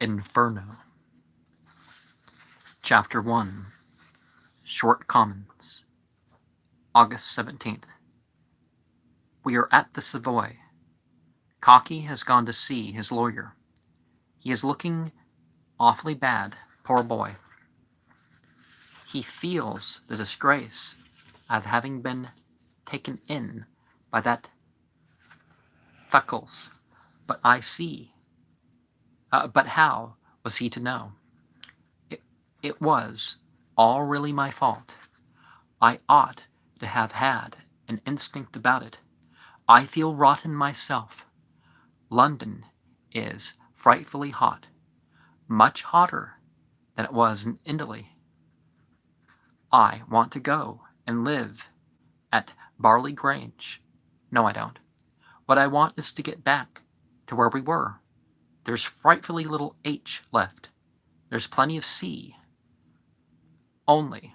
Inferno. Chapter 1. Short Comments. August 17th. We are at the Savoy. Cocky has gone to see his lawyer. He is looking awfully bad, poor boy. He feels the disgrace of having been taken in by that Freckles, but I see. But how was he to know? It was all really my fault. I ought to have had an instinct about it. I feel rotten myself. London is frightfully hot, much hotter than it was in Italy. I want to go and live at Barley Grange. No, I don't. What I want is to get back to where we were. There's frightfully little H left. There's plenty of C. Only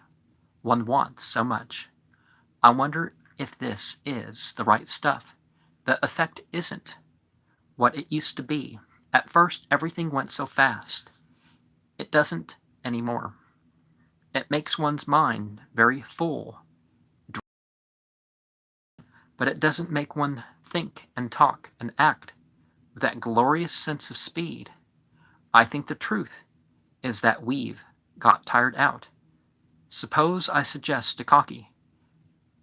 one wants so much. I wonder if this is the right stuff. The effect isn't what it used to be. At first, everything went so fast. It doesn't anymore. It makes one's mind very full, but it doesn't make one think and talk and act with that glorious sense of speed. I think the truth is that we've got tired out. Suppose I suggest to Cocky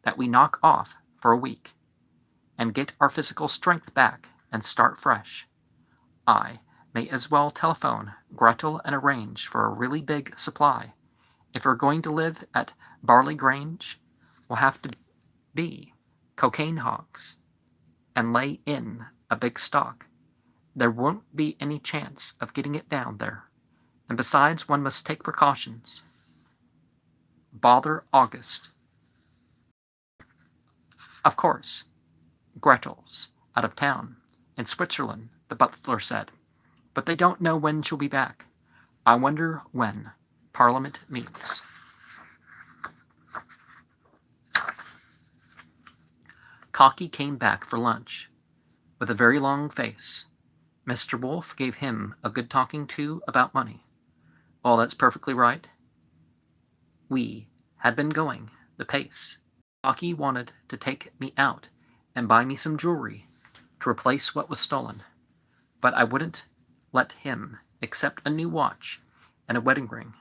that we knock off for a week and get our physical strength back and start fresh. I may as well telephone Gretel and arrange for a really big supply. If we're going to live at Barley Grange, we'll have to be cocaine hogs and lay in a big stock. There won't be any chance of getting it down there. And besides, one must take precautions. Bother August. Of course, Gretel's out of town, in Switzerland, the butler said, but they don't know when she'll be back. I wonder when Parliament meets. Cocky came back for lunch, with a very long face. Mr. Wolfe gave him a good talking to about money. Well, that's perfectly right. We had been going the pace. Cocky wanted to take me out and buy me some jewelry to replace what was stolen, but I wouldn't let him accept a new watch and a wedding ring.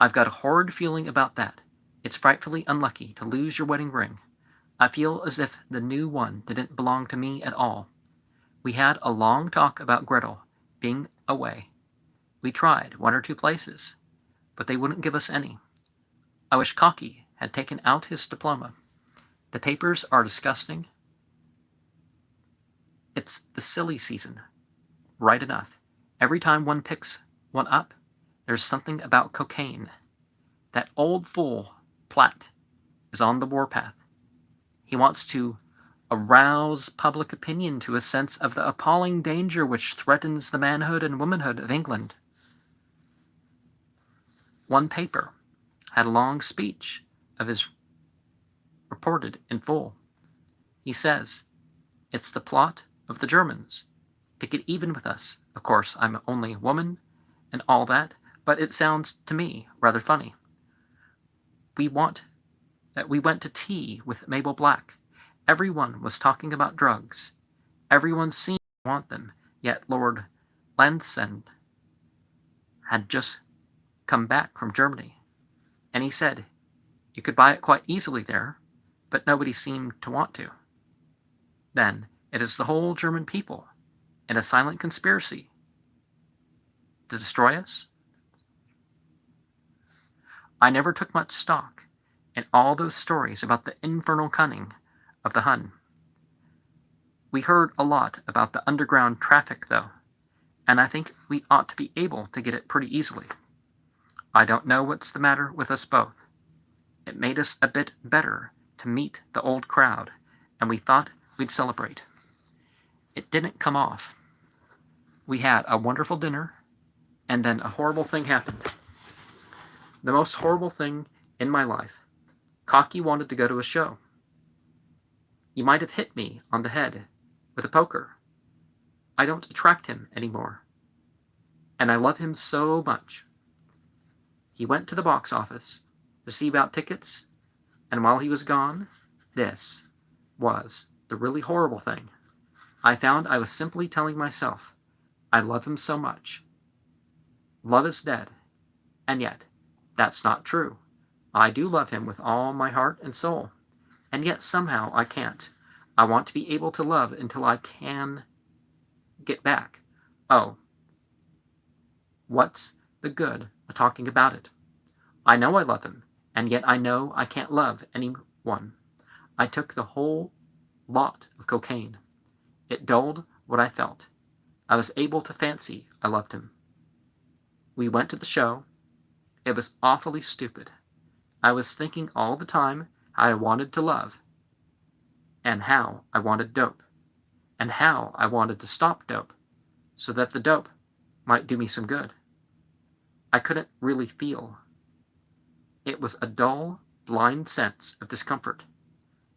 I've got a horrid feeling about that. It's frightfully unlucky to lose your wedding ring. I feel as if the new one didn't belong to me at all. We had a long talk about Gretel being away. We tried 1 or 2 places, but they wouldn't give us any. I wish Cocky had taken out his diploma. The papers are disgusting. It's the silly season, right enough. Every time one picks one up, there's something about cocaine. That old fool, Platt, is on the warpath. He wants to arouse public opinion to a sense of the appalling danger which threatens the manhood and womanhood of England. One paper had a long speech of his reported in full. He says, it's the plot of the Germans to get even with us. Of course, I'm only a woman and all that, but it sounds to me rather funny. We went to tea with Mabel Black. Everyone was talking about drugs. Everyone seemed to want them, yet Lord Lansend had just come back from Germany, and he said you could buy it quite easily there, but nobody seemed to want to. Then it is the whole German people in a silent conspiracy to destroy us? I never took much stock in all those stories about the infernal cunning of the Hun. We heard a lot about the underground traffic, though, and I think we ought to be able to get it pretty easily. I don't know what's the matter with us both. It made us a bit better to meet the old crowd, and we thought we'd celebrate. It didn't come off. We had a wonderful dinner, and then a horrible thing happened. The most horrible thing in my life. Cocky wanted to go to a show. You might have hit me on the head with a poker. I don't attract him anymore. and I love him so much. He went to the box office to see about tickets, and while he was gone, this was the really horrible thing. I found I was simply telling myself, I love him so much. Love is dead, and yet, that's not true. I do love him with all my heart and soul, and yet somehow I can't. I want to be able to love until I can get back. Oh, what's the good of talking about it? I know I love him, and yet I know I can't love anyone. I took the whole lot of cocaine. It dulled what I felt. I was able to fancy I loved him. We went to the show. It was awfully stupid. I was thinking all the time how I wanted to love, and how I wanted dope, and how I wanted to stop dope, so that the dope might do me some good. I couldn't really feel. It was a dull, blind sense of discomfort.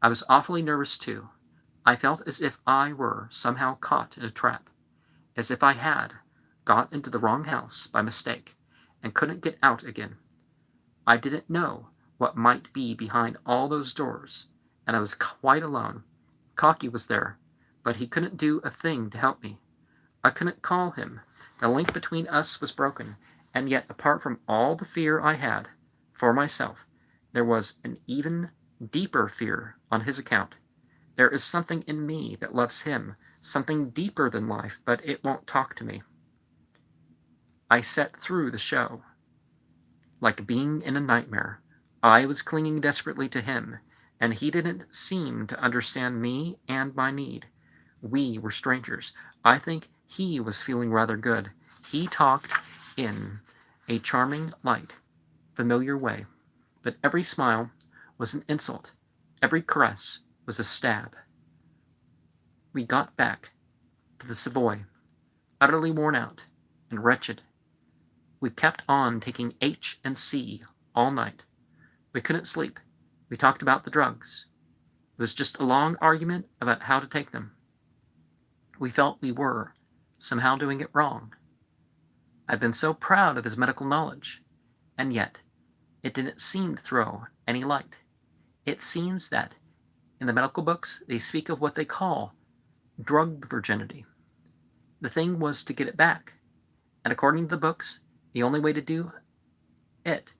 I was awfully nervous too. I felt as if I were somehow caught in a trap, as if I had got into the wrong house by mistake and couldn't get out again. I didn't know what might be behind all those doors, and I was quite alone. Cocky was there, but he couldn't do a thing to help me. I couldn't call him. The link between us was broken, and yet apart from all the fear I had for myself, there was an even deeper fear on his account. There is something in me that loves him, something deeper than life, but it won't talk to me. I sat through the show. Like being in a nightmare, I was clinging desperately to him, and he didn't seem to understand me and my need. We were strangers. I think he was feeling rather good. He talked in a charming, light, familiar way, but every smile was an insult. Every caress was a stab. We got back to the Savoy, utterly worn out and wretched. We kept on taking H and C all night. We couldn't sleep. We talked about the drugs. It was just a long argument about how to take them. We felt we were somehow doing it wrong. I'd been so proud of his medical knowledge, and yet it didn't seem to throw any light. It seems that in the medical books they speak of what they call drug virginity. The thing was to get it back, and according to the books, the only way to do it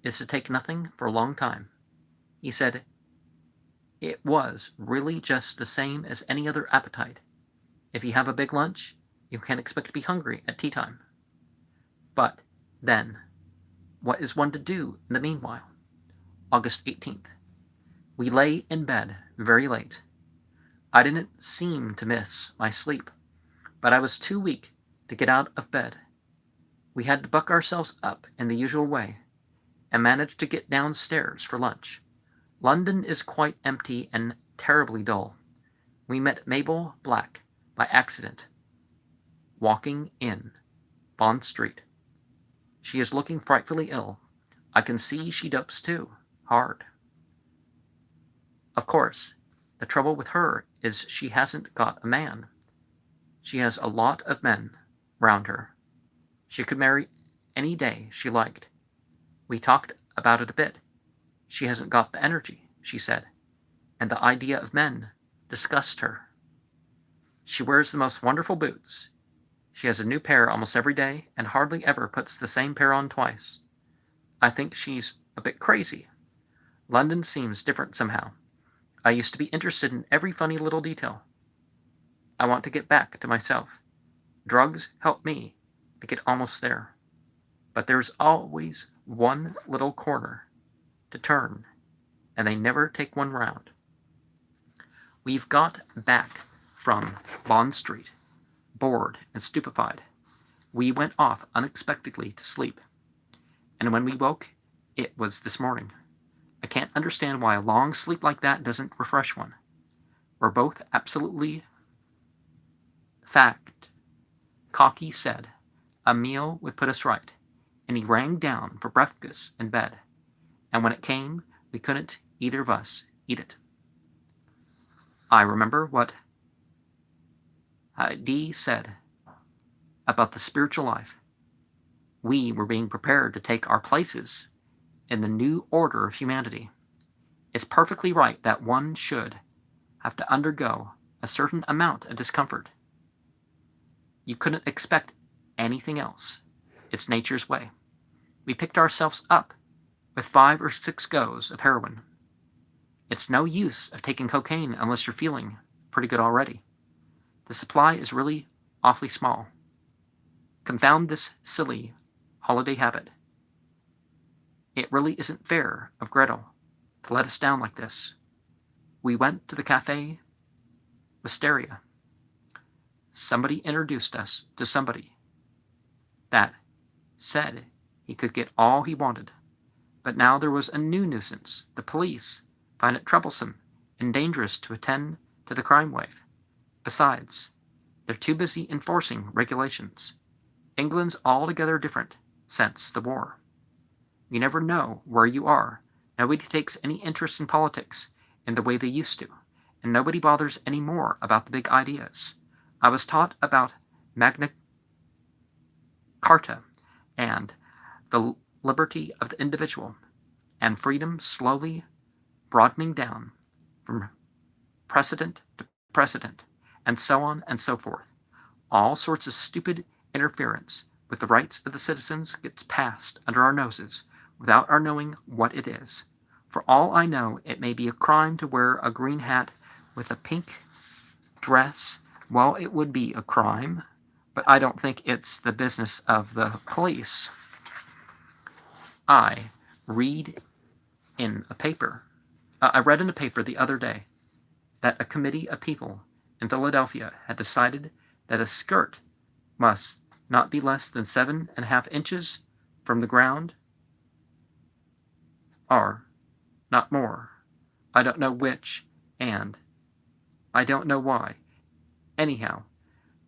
is to take nothing for a long time. He said it was really just the same as any other appetite. If you have a big lunch, you can't expect to be hungry at tea time. But then, what is one to do in the meanwhile? August 18th. We lay in bed very late. I didn't seem to miss my sleep, but I was too weak to get out of bed. We had to buck ourselves up in the usual way, and managed to get downstairs for lunch. London is quite empty and terribly dull. We met Mabel Black by accident, walking in Bond Street. She is looking frightfully ill. I can see she dopes too, hard. Of course, the trouble with her is she hasn't got a man. She has a lot of men round her. She could marry any day she liked. We talked about it a bit. She hasn't got the energy, she said, and the idea of men disgusts her. She wears the most wonderful boots. She has a new pair almost every day and hardly ever puts the same pair on twice. I think she's a bit crazy. London seems different somehow. I used to be interested in every funny little detail. I want to get back to myself. Drugs help me to get almost there. But there's always one little corner to turn, and they never take one round. We've got back from Bond Street, bored and stupefied. We went off unexpectedly to sleep, and when we woke, it was this morning. I can't understand why a long sleep like that doesn't refresh one. We're both absolutely fact. Cocky said a meal would put us right, and he rang down for breakfast in bed, and when it came, we couldn't either of us eat it. I remember what Dee said about the spiritual life. We were being prepared to take our places in the new order of humanity. It's perfectly right that one should have to undergo a certain amount of discomfort. You couldn't expect anything else. It's nature's way. We picked ourselves up with 5 or 6 goes of heroin. It's no use of taking cocaine unless you're feeling pretty good already. The supply is really awfully small. Confound this silly holiday habit. It really isn't fair of Gretel to let us down like this. We went to the Café Wisteria. Somebody introduced us to somebody that said he could get all he wanted. But now there was a new nuisance. The police find it troublesome and dangerous to attend to the crime wave. Besides, they're too busy enforcing regulations. England's altogether different since the war. You never know where you are. Nobody takes any interest in politics in the way they used to, and nobody bothers any more about the big ideas. I was taught about Magna Carta and the liberty of the individual, and freedom slowly broadening down from precedent to precedent, and so on and so forth. All sorts of stupid interference with the rights of the citizens gets passed under our noses without our knowing what it is. For all I know, it may be a crime to wear a green hat with a pink dress. Well, it would be a crime, but I don't think it's the business of the police. I read in a paper the other day that a committee of people in Philadelphia had decided that a skirt must not be less than 7.5 inches from the ground, or not more. I don't know which, and I don't know why. Anyhow,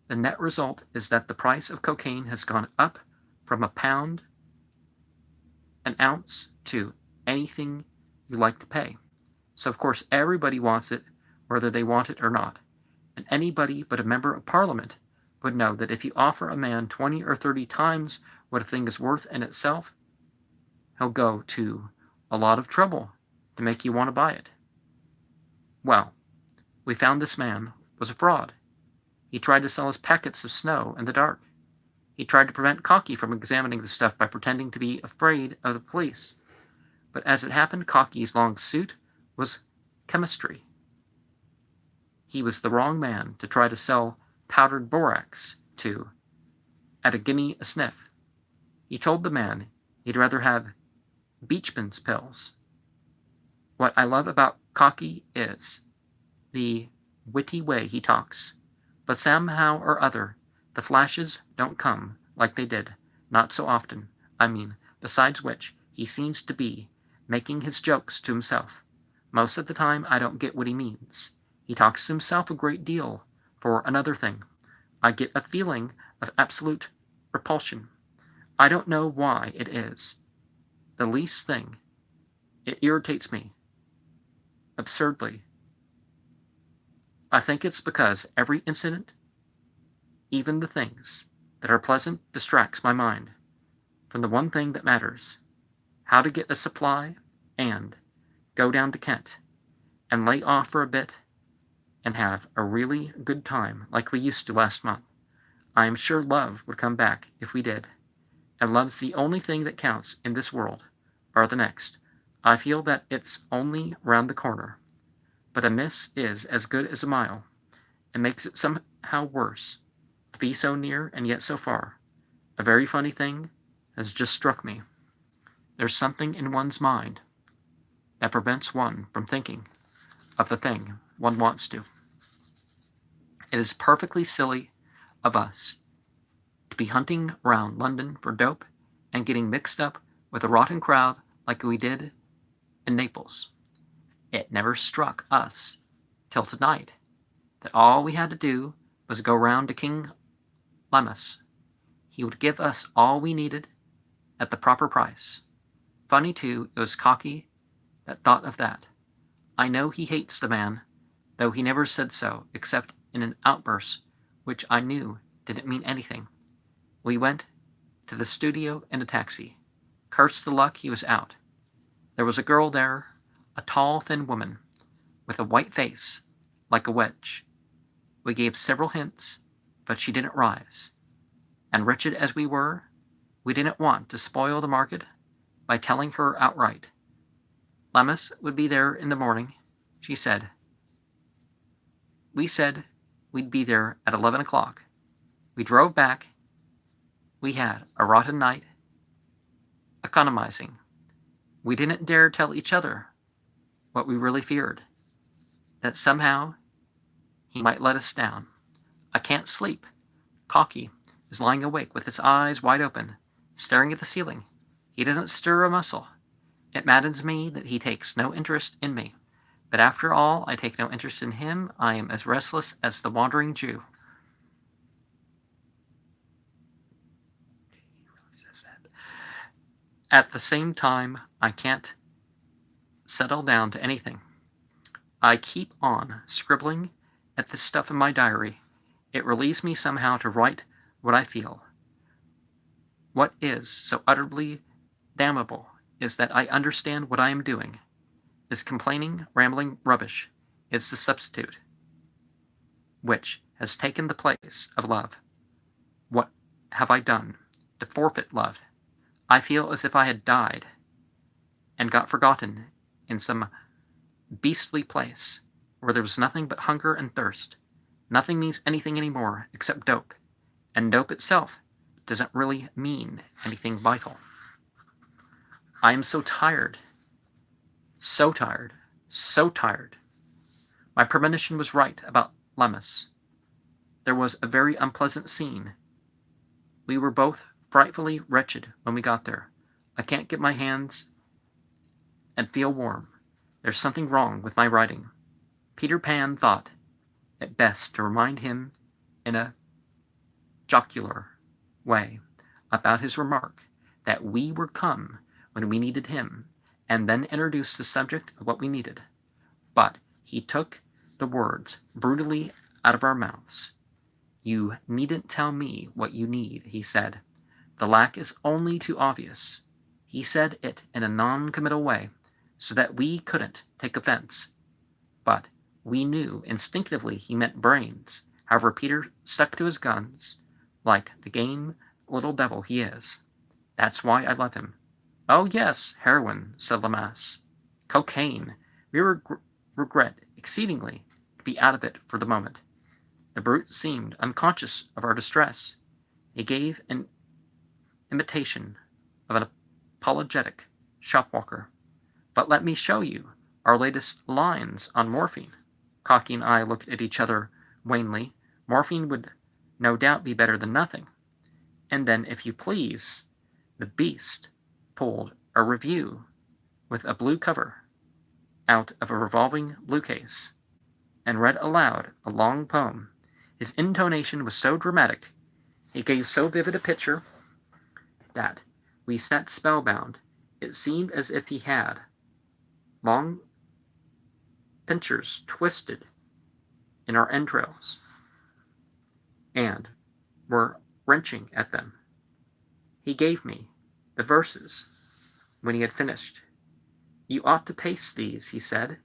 the net result is that the price of cocaine has gone up from £1 an ounce to anything you like to pay. So of course everybody wants it, whether they want it or not. And anybody but a member of Parliament would know that if you offer a man 20 or 30 times what a thing is worth in itself, he'll go to a lot of trouble to make you want to buy it. Well, we found this man was a fraud. He tried to sell us packets of snow in the dark. He tried to prevent Cocky from examining the stuff by pretending to be afraid of the police. But as it happened, Cocky's long suit was chemistry. He was the wrong man to try to sell powdered borax to at a guinea a sniff. He told the man he'd rather have Beechman's pills. What I love about Cocky is the witty way he talks. But somehow or other, the flashes don't come like they did, not so often. I mean, besides which, he seems to be making his jokes to himself. Most of the time, I don't get what he means. He talks to himself a great deal. For another thing, I get a feeling of absolute repulsion. I don't know why it is. The least thing. It irritates me. Absurdly. I think it's because every incident, even the things that are pleasant, distracts my mind from the one thing that matters: how to get a supply and go down to Kent and lay off for a bit and have a really good time like we used to last month. I am sure love would come back if we did. And love's the only thing that counts in this world or the next. I feel that it's only round the corner. But a miss is as good as a mile. It makes it somehow worse to be so near and yet so far. A very funny thing has just struck me. There's something in one's mind that prevents one from thinking of the thing one wants to. It is perfectly silly of us to be hunting around London for dope and getting mixed up with a rotten crowd like we did in Naples. It never struck us till tonight that all we had to do was go round to King Lemmas. He would give us all we needed at the proper price. Funny, too, it was Cocky that thought of that. I know he hates the man, though he never said so except in an outburst which I knew didn't mean anything. We went to the studio in a taxi. Cursed the luck he was out. There was a girl there, a tall, thin woman, with a white face, like a wedge. We gave several hints, but she didn't rise. And wretched as we were, we didn't want to spoil the market by telling her outright. Lemmas would be there in the morning, she said. We said we'd be there at 11 o'clock. We drove back. We had a rotten night, economizing. We didn't dare tell each other what we really feared, that somehow he might let us down. I can't sleep. Cocky is lying awake with his eyes wide open, staring at the ceiling. He doesn't stir a muscle. It maddens me that he takes no interest in me. But after all, I take no interest in him. I am as restless as the wandering Jew. At the same time, I can't settle down to anything. I keep on scribbling at this stuff in my diary. It relieves me somehow to write what I feel. What is so utterly damnable is that I understand what I am doing. This complaining, rambling rubbish is the substitute, which has taken the place of love. What have I done to forfeit love? I feel as if I had died and got forgotten in some beastly place where there was nothing but hunger and thirst. Nothing means anything anymore except dope, and dope itself doesn't really mean anything vital. I am so tired, so tired, so tired. My premonition was right about Lemmas. There was a very unpleasant scene. We were both frightfully wretched when we got there. I can't get my hands and feel warm. There's something wrong with my writing. Peter Pan thought it best to remind him in a jocular way about his remark that we were come when we needed him, and then introduce the subject of what we needed. But he took the words brutally out of our mouths. You needn't tell me what you need, he said. The lack is only too obvious. He said it in a non-committal way, so that we couldn't take offense. But we knew instinctively he meant brains. However, Peter stuck to his guns, like the game little devil he is. That's why I love him. Oh yes, heroin, said Lemmas. Cocaine. We regret exceedingly to be out of it for the moment. The brute seemed unconscious of our distress. He gave an imitation of an apologetic shopwalker. But let me show you our latest lines on morphine. Cocky and I looked at each other wanly. Morphine would no doubt be better than nothing. And then, if you please, the beast pulled a review with a blue cover out of a revolving blue case and read aloud a long poem. His intonation was so dramatic, he gave so vivid a picture, that we sat spellbound. It seemed as if he had long pincers twisted in our entrails and were wrenching at them. He gave me the verses when he had finished. You ought to paste these, he said,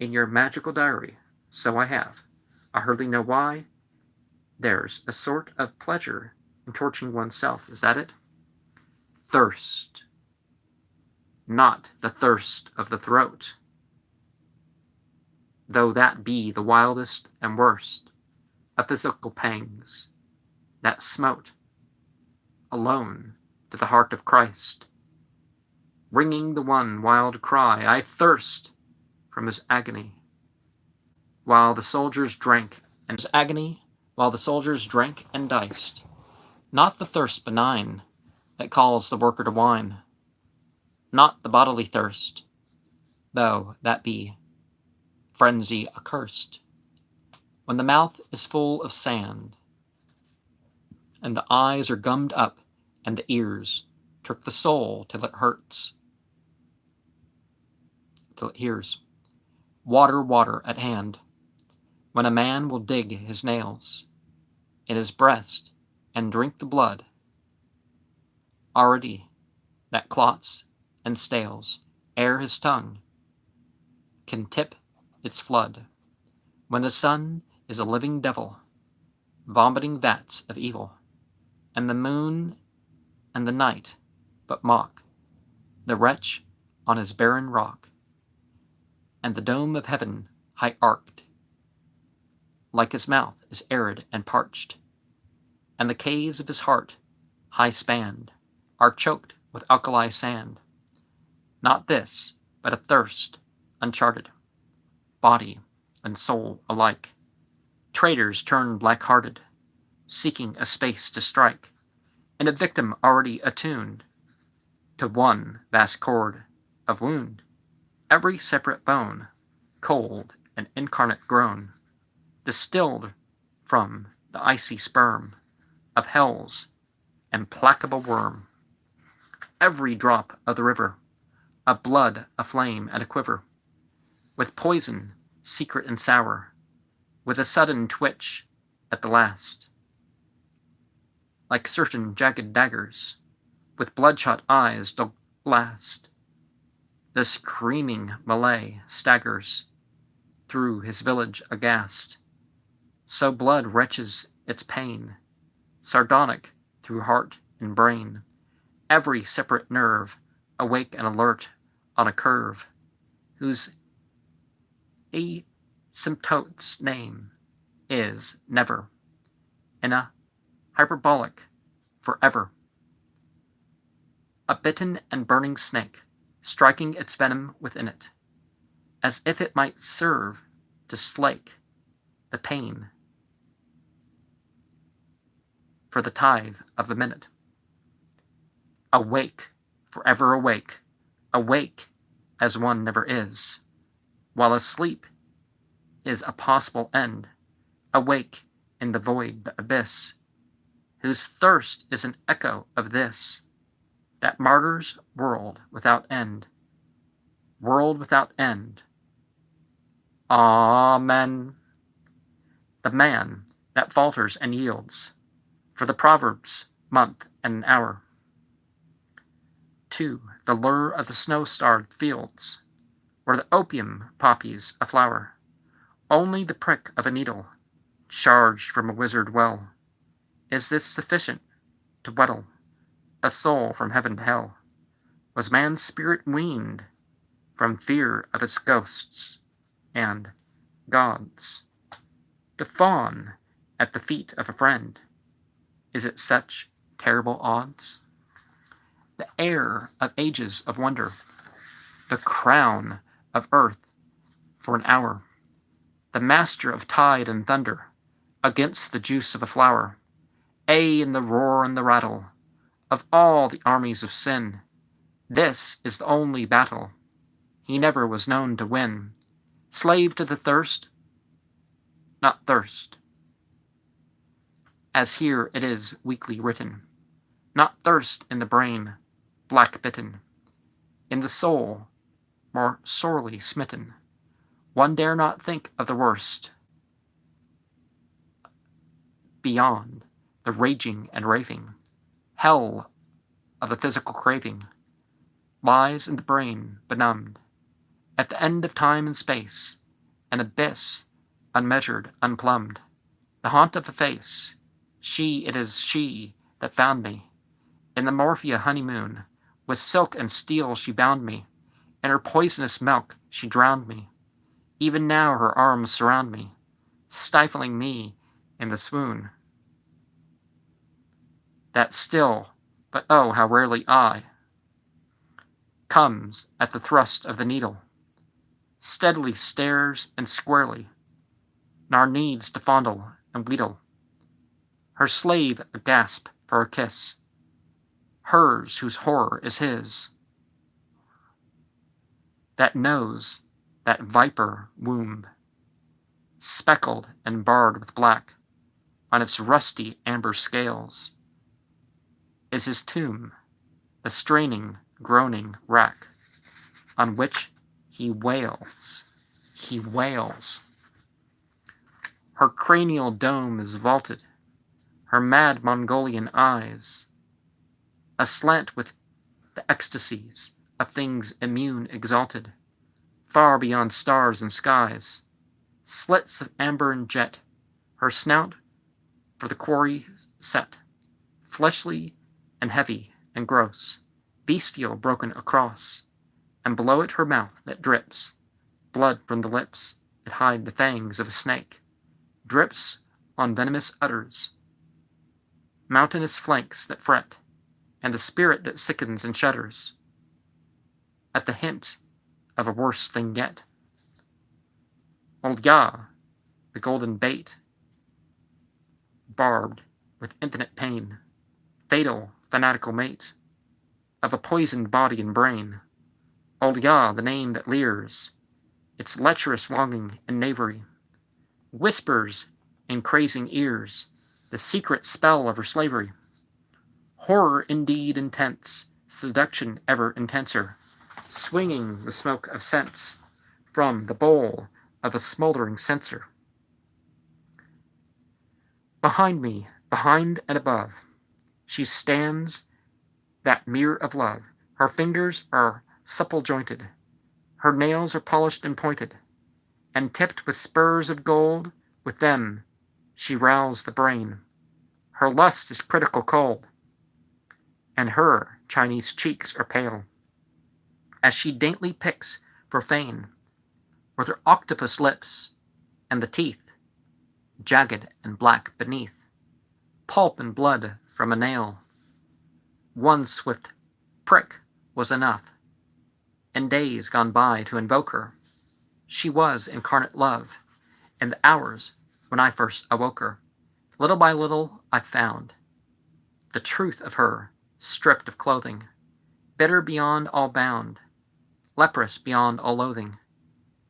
in your magical diary. So I have. I hardly know why. There's a sort of pleasure in torturing oneself, is that it? Thirst. Not the thirst of the throat, though that be the wildest and worst of physical pangs that smote alone to the heart of Christ, ringing the one wild cry, I thirst, from his agony, while the soldiers drank, and his agony, while the soldiers drank and diced, not the thirst benign that calls the worker to wine, not the bodily thirst, though that be frenzy accursed, when the mouth is full of sand, and the eyes are gummed up, and the ears trick the soul till it hurts, till it hears. Water, water at hand, when a man will dig his nails in his breast and drink the blood already that clots and stales ere his tongue can tip its flood, when the sun is a living devil, vomiting vats of evil, and the moon and the night but mock the wretch on his barren rock, and the dome of heaven high arched, like his mouth is arid and parched, and the caves of his heart high spanned are choked with alkali sand. Not this, but a thirst uncharted, body and soul alike, traitors turned black-hearted, seeking a space to strike, and a victim already attuned to one vast chord of wound, every separate bone, cold and incarnate groan, distilled from the icy sperm of hell's implacable worm, every drop of the river, of blood aflame and a quiver, with poison secret and sour, with a sudden twitch at the last, like certain jagged daggers, with bloodshot eyes dull blast, the screaming Malay staggers through his village aghast, so blood retches its pain, sardonic through heart and brain, every separate nerve awake and alert on a curve, whose asymptote's name is never, in a hyperbolic forever. A bitten and burning snake, striking its venom within it, as if it might serve to slake the pain for the tithe of a minute. Awake, forever awake, awake as one never is, while asleep is a possible end, awake in the void, the abyss, whose thirst is an echo of this, that martyr's world without end, world without end. Amen. The man that falters and yields, for the Proverbs month and an hour, to the lure of the snow-starred fields, where the opium poppy's a flower, only the prick of a needle, charged from a wizard well. Is this sufficient to wheedle a soul from heaven to hell? Was man's spirit weaned from fear of its ghosts and gods to fawn at the feet of a friend? Is it such terrible odds? The heir of ages of wonder, the crown of earth for an hour, the master of tide and thunder, against the juice of a flower, aye, in the roar and the rattle of all the armies of sin. This is the only battle he never was known to win. Slave to the thirst, not thirst, as here it is weakly written, not thirst in the brain, black bitten, in the soul, more sorely smitten. One dare not think of the worst, beyond the raging and raving. Hell of the physical craving lies in the brain benumbed, at the end of time and space, an abyss unmeasured, unplumbed, the haunt of a face. It is she that found me, in the morphia honeymoon, with silk and steel she bound me, in her poisonous milk she drowned me. Even now her arms surround me, stifling me in the swoon. That still, but oh, how rarely comes at the thrust of the needle, steadily stares and squarely, nor needs to fondle and wheedle. Her slave a gasp for a kiss, hers whose horror is his, that knows that viper womb, speckled and barred with black, on its rusty amber scales, is his tomb, the straining, groaning rack, on which he wails. Her cranial dome is vaulted, her mad Mongolian eyes aslant with the ecstasies of things immune exalted, far beyond stars and skies, slits of amber and jet, her snout for the quarry set, fleshly and heavy and gross, bestial broken across, and below it her mouth that drips, blood from the lips that hide the fangs of a snake, drips on venomous udders, mountainous flanks that fret, and the spirit that sickens and shudders at the hint of a worse thing yet. Old Yah, the golden bait, barbed with infinite pain, fatal, fanatical mate of a poisoned body and brain. Old Yah, the name that leers, its lecherous longing and knavery, whispers in crazing ears the secret spell of her slavery. Horror indeed intense, seduction ever intenser, swinging the smoke of sense from the bowl of a smoldering censer. Behind me, behind and above, she stands, that mirror of love. Her fingers are supple jointed, her nails are polished and pointed, and tipped with spurs of gold. With them she roused the brain. Her lust is critical cold, and her Chinese cheeks are pale, as she daintily picks profane with her octopus lips, and the teeth, jagged and black beneath, pulp and blood from a nail. One swift prick was enough, in days gone by to invoke her. She was incarnate love, in the hours when I first awoke her. Little by little I found the truth of her, stripped of clothing, bitter beyond all bound, leprous beyond all loathing,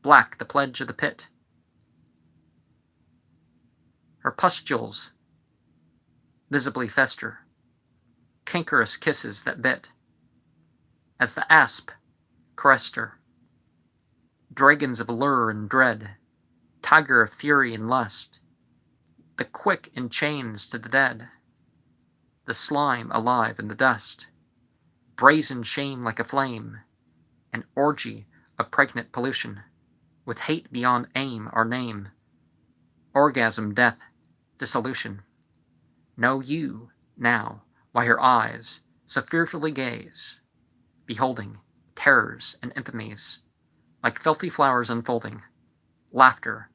black the pledge of the pit. Her pustules visibly fester, cankerous kisses that bit, as the asp caressed her. Dragons of allure and dread, tiger of fury and lust, the quick in chains to the dead, the slime alive in the dust, brazen shame like a flame, an orgy of pregnant pollution, with hate beyond aim or name, orgasm, death, dissolution. Know you now why her eyes so fearfully gaze, beholding terrors and infamies, like filthy flowers unfolding, laughter,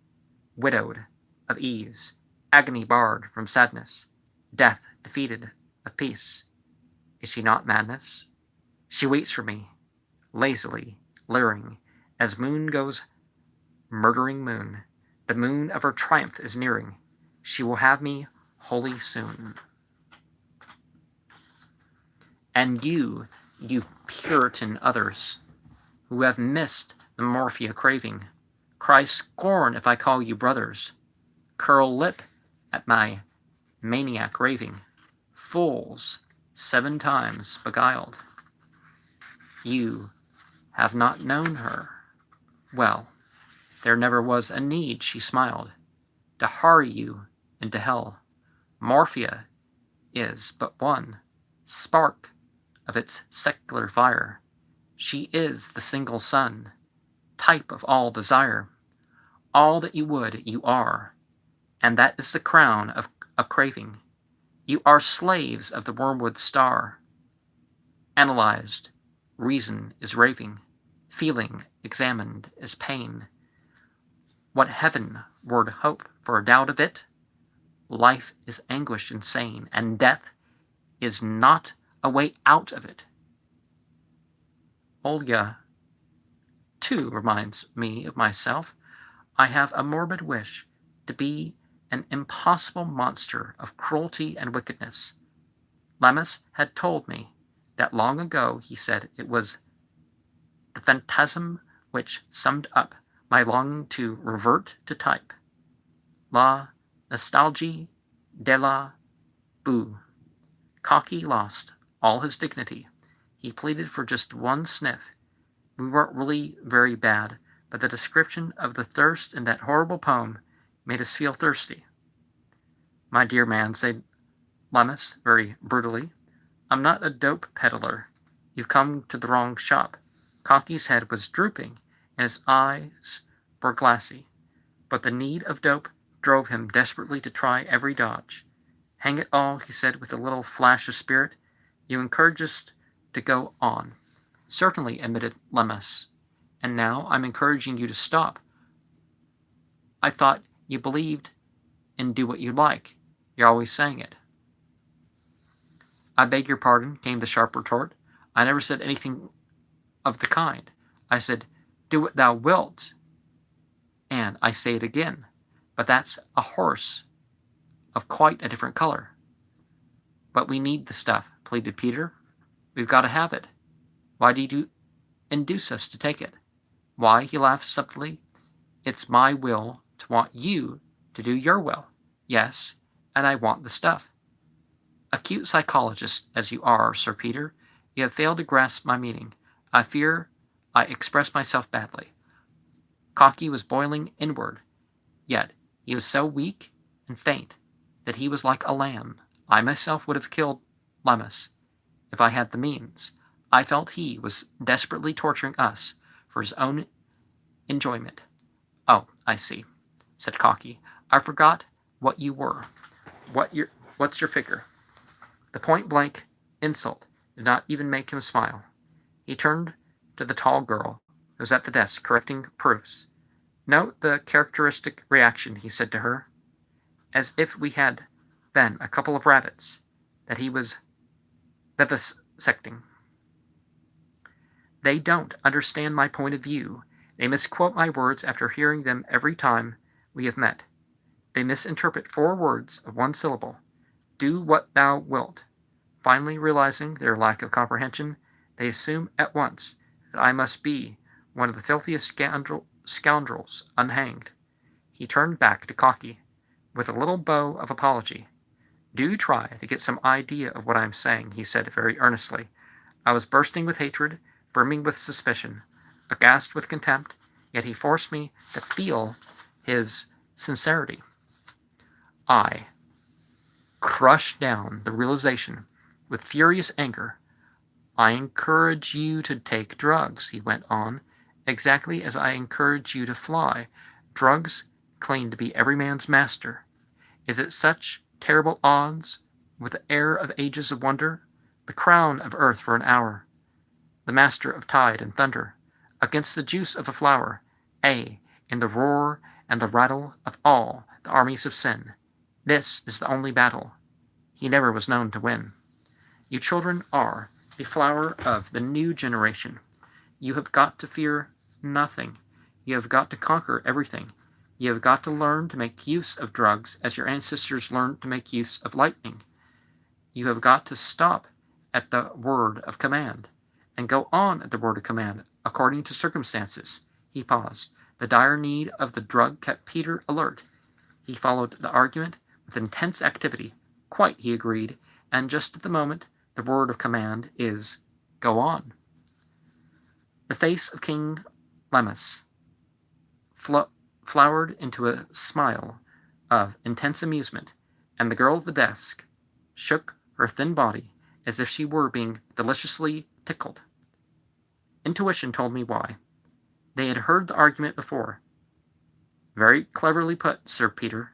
widowed of ease, agony barred from sadness, death defeated of peace. Is she not madness? She waits for me, lazily, leering, as moon goes murdering moon. The moon of her triumph is nearing. She will have me wholly soon. And you Puritan others, who have missed the morphia craving, cry scorn if I call you brothers, curl lip at my maniac raving, fools 7 times beguiled. You have not known her. Well, there never was a need, she smiled, to hurry you into hell. Morphia is but one spark of its secular fire. She is the single sun, type of all desire. All that you would, you are, and that is the crown of a craving. You are slaves of the wormwood star. Analyzed, reason is raving, feeling examined is pain. What heaven word hope for a doubt of it? Life is anguish insane, and death is not a way out of it. Olga, too, reminds me of myself. I have a morbid wish to be an impossible monster of cruelty and wickedness. Lemmus had told me that long ago. He said it was the phantasm which summed up my longing to revert to type. La nostalgie de la boue. Cocky lost all his dignity. He pleaded for just one sniff. We weren't really very bad, but the description of the thirst in that horrible poem made us feel thirsty. My dear man, said Lemmus very brutally, I'm not a dope peddler. You've come to the wrong shop. Cocky's head was drooping, and his eyes were glassy. But the need of dope drove him desperately to try every dodge. Hang it all, he said with a little flash of spirit. You encourage us to go on. Certainly, admitted Lemmas. And now I'm encouraging you to stop. I thought you believed in do what you like. You're always saying it. I beg your pardon, came the sharp retort. I never said anything of the kind. I said, do what thou wilt. And I say it again, but that's a horse of quite a different color. But we need the stuff, pleaded Peter. We've got to have it. Why do you induce us to take it? Why, he laughed subtly, it's my will to want you to do your will. Yes, and I want the stuff. Acute psychologist as you are, Sir Peter, you have failed to grasp my meaning. I fear I express myself badly. Cocky was boiling inward, yet he was so weak and faint that he was like a lamb. I myself would have killed Lemmas if I had the means. I felt he was desperately torturing us for his own enjoyment. Oh, I see, said Cocky. I forgot what you were. What's your figure? The point-blank insult did not even make him smile. He turned to the tall girl who was at the desk correcting proofs. Note the characteristic reaction, he said to her, as if we had been a couple of rabbits that he was vivisecting. They don't understand my point of view. They misquote my words after hearing them every time we have met. They misinterpret 4 words of 1 syllable. Do what thou wilt. Finally realizing their lack of comprehension, they assume at once that I must be one of the filthiest scoundrels unhanged. He turned back to Cocky with a little bow of apology. Do try to get some idea of what I am saying, he said very earnestly. I was bursting with hatred, brimming with suspicion, aghast with contempt, yet he forced me to feel his sincerity. I crushed down the realization with furious anger. I encourage you to take drugs, he went on, exactly as I encourage you to fly. Drugs claim to be every man's master. Is it such terrible odds, with the air of ages of wonder, the crown of earth for an hour, the master of tide and thunder, against the juice of a flower, in the roar and the rattle of all the armies of sin? This is the only battle he never was known to win. You children are the flower of the new generation. You have got to fear nothing. You have got to conquer everything. You have got to learn to make use of drugs as your ancestors learned to make use of lightning. You have got to stop at the word of command and go on at the word of command according to circumstances. He paused. The dire need of the drug kept Peter alert. He followed the argument with intense activity. Quite, he agreed, and just at the moment the word of command is, go on. The face of King Lemmas flowered into a smile of intense amusement, and the girl at the desk shook her thin body as if she were being deliciously tickled. Intuition told me why. They had heard the argument before. Very cleverly put, Sir Peter.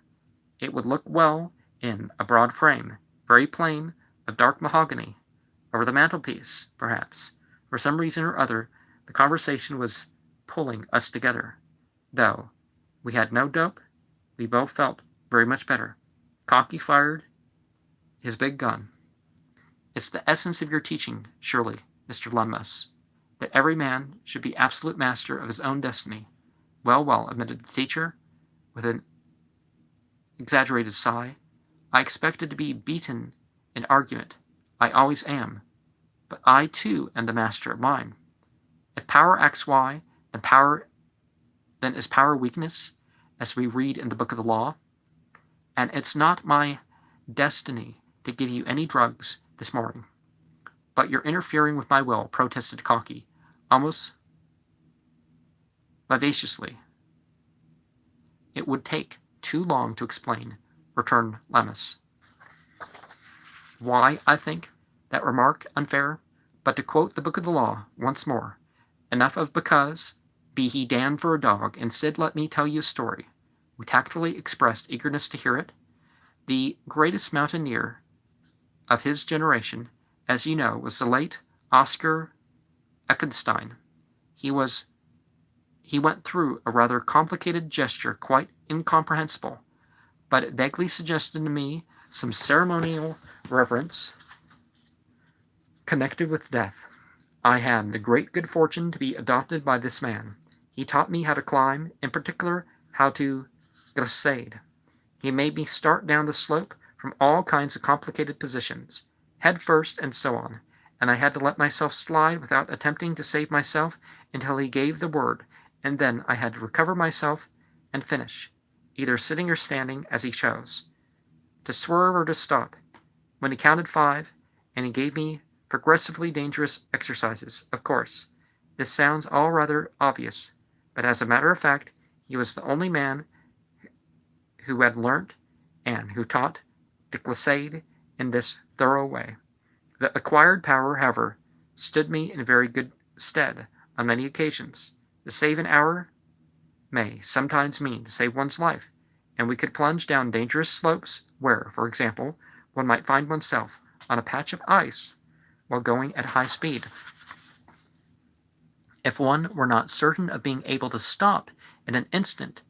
It would look well in a broad frame, very plain, of dark mahogany, over the mantelpiece, perhaps. For some reason or other, the conversation was pulling us together. Though we had no dope, we both felt very much better. Cocky fired his big gun. It's the essence of your teaching, surely, Mr. Lemmas, that every man should be absolute master of his own destiny. Well, admitted the teacher, with an exaggerated sigh. I expected to be beaten in argument. I always am. But I, too, am the master of mine. If power acts why, then is power weakness, as we read in the book of the law? And it's not my destiny to give you any drugs this morning. But you're interfering with my will, protested Cocky, almost vivaciously. It would take too long to explain, returned Lemmas. Why, I think, That remark unfair, but to quote the book of the law once more, enough of because, be he damned for a dog, instead let me tell you a story. We tactfully expressed eagerness to hear it. The greatest mountaineer of his generation, as you know, was the late Oscar Eckenstein. He went through a rather complicated gesture, quite incomprehensible, but it vaguely suggested to me some ceremonial reverence connected with death. I had the great good fortune to be adopted by this man. He taught me how to climb, in particular how to glissade. He made me start down the slope from all kinds of complicated positions, head first and so on, and I had to let myself slide without attempting to save myself until he gave the word, and then I had to recover myself and finish, either sitting or standing as he chose, to swerve or to stop. When he counted 5, and he gave me progressively dangerous exercises, of course. This sounds all rather obvious, but as a matter of fact, he was the only man who had learnt and who taught to glissade in this thorough way. The acquired power, however, stood me in very good stead on many occasions. To save an hour may sometimes mean to save one's life, and we could plunge down dangerous slopes where, for example, one might find oneself on a patch of ice while going at high speed. If one were not certain of being able to stop in an instant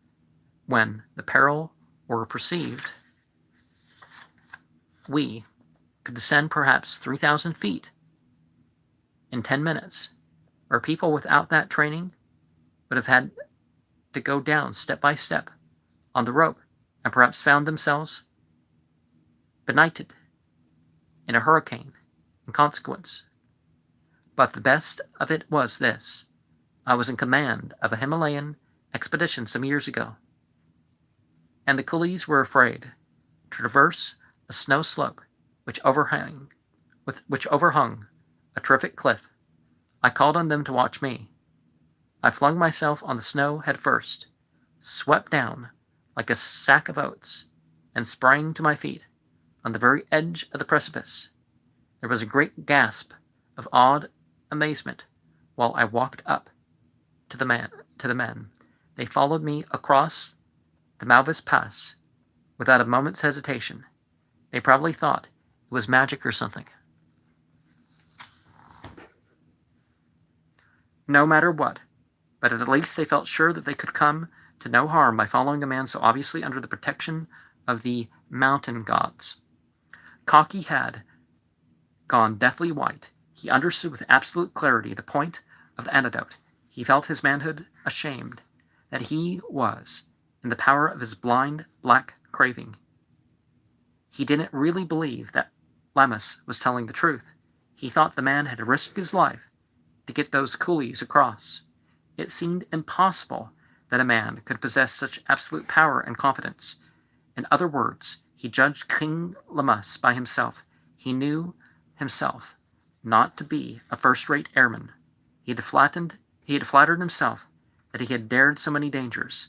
when the peril were perceived, we could descend perhaps 3,000 feet in 10 minutes, where people without that training would have had to go down step by step on the rope and perhaps found themselves benighted in a hurricane in consequence. But the best of it was this. I was in command of a Himalayan expedition some years ago, and the coolies were afraid to traverse a snow slope which overhung a terrific cliff. I called on them to watch me. I flung myself on the snow head first, swept down like a sack of oats, and sprang to my feet on the very edge of the precipice. There was a great gasp of awed amazement while I walked up to the men. They followed me across the Malvis Pass without a moment's hesitation. They probably thought it was magic or something. No matter what, but at least they felt sure that they could come to no harm by following a man so obviously under the protection of the mountain gods. Cocky had gone deathly white. He understood with absolute clarity the point of the antidote. He felt his manhood ashamed, that he was in the power of his blind, black craving. He didn't really believe that Lammas was telling the truth. He thought the man had risked his life to get those coolies across. It seemed impossible that a man could possess such absolute power and confidence. In other words, he judged King Lammas by himself. He knew himself not to be a first-rate airman. He had flattered himself that he had dared so many dangers.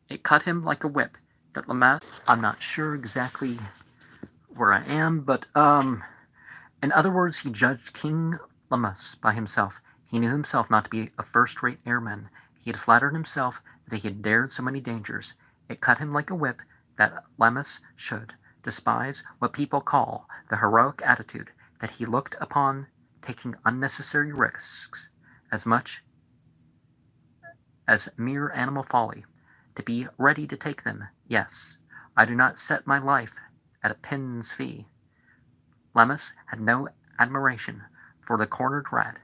It cut him like a whip that Lammas... I'm not sure exactly where I am, but, in other words, he judged King Lammas by himself. He knew himself not to be a first-rate airman. He had flattered himself that he had dared so many dangers. It cut him like a whip that Lammas should despise what people call the heroic attitude, that he looked upon taking unnecessary risks as much as mere animal folly, to be ready to take them. Yes, I do not set my life at a pin's fee. Lammas had no admiration for the cornered rat.